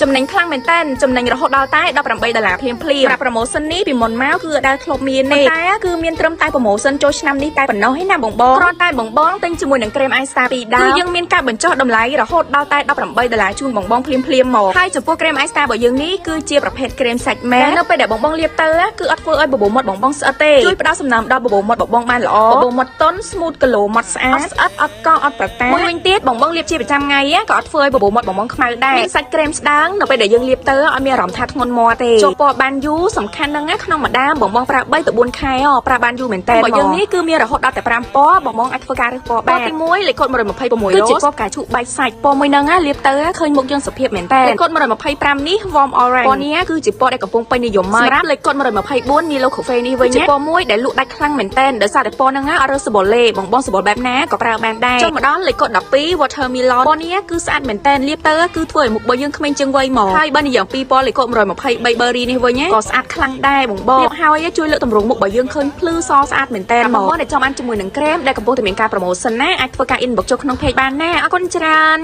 ចំណេញខ្លាំងមែនតើចំណេញរហូតដល់តែ$18ភ្លាមៗប្រាប់ប្រូម៉ូសិននេះពីមុនមកគឺអត់ដែលធ្លាប់មានទេតែគឺមានត្រឹមតែប្រូម៉ូសិនចូលឆ្នាំនេះតែប៉ុណ្ណោះឯណាបងគ្រាន់តែបងទិញជាមួយនឹងក្រែម Ice Star 2ដៅគឺយើងមានការបញ្ចុះតម្លៃរហូតដល់តែ$18ជូនបងភ្លាមៗមកហើយចំពោះក្រែម Ice Star របស់យើងនេះគឺជាប្រភេទក្រែមសាច់ម៉ែនៅពេលដែលបងលាបទៅគឺអត់ធ្វើឲ្យបបោមាត់បងស្អិតទេជួយផ្ដល់សំណើមដល់បបោមាត់បងបានល្អបបោមាត់ទន់ smooth គីឡូមាត់ស្អាតស្អិតអត់កអត់ប្រតាមួយវិញទៀតបងលាបជាប្រចាំថ្ងៃក៏អត់ធ្វើឲ្យបបោមាត់បងខ្មៅដែរមានសាច់ក្រែមស្ដើងនៅពេលដែលយើងលាបទៅអត់មានអារម្មណ៍ថាធ្ងន់មាត់ទេចូលពណ៌បានយូរសំខាន់ហ្នឹងក្នុងម្ដាមបងប្រើ3ទៅ4ខែប្រើបានយូរមែនតើរបស់យើងនេះគឺមានរហូតដល់តែ5ពណ៌បងអាចធ្វើការរើសពណ៌បានទី1លេខកូដ126គឺជាពណ៌ផ្កាឈូកបែកសាច់ពណ៌មួយហ្នឹងលាបទៅឃើញមុខយើងសុភាពមែនតើលេខកូដ125នេះ warm orange ពណ៌នេះគឺជាពណ៌ដែលកំពុងពេញនិយមមកសម្រាប់លេខកូដ124 Milo Coffee នេះវិញជាពណ៌មួយដែលលក់ដាច់ខ្លាំងមែនតើដោយសារតែពណ៌ហ្នឹងអត់រើសសបល់លេបងសបល់បែបណាក៏ប្រើបានដែរចូលមកដល់លេខកូដ12 watermelon ពណ៌នេះគឺស្អាតមែនតើលាបទៅគឺធ្វើឲ្យមុខរបស់យើងក្មេងជាងវ័យមកហើយបើនិយាយអំពីពណ៌លេខកូដ123 berry នេះវិញក៏ស្អាតខ្លាំងដែរបងលាបហើយជួយលើកទម្រង់មុខរបស់យើងឃើញភ្លឺសស្អាតមែនតើបងដែលចង់បានជាមួយនឹងក្រែមដែលកំពុងតែមានការប្រម៉ូសិនណាអាចធ្វើការ inbox ចូលក្នុង page បានណាអរគុណច្រើន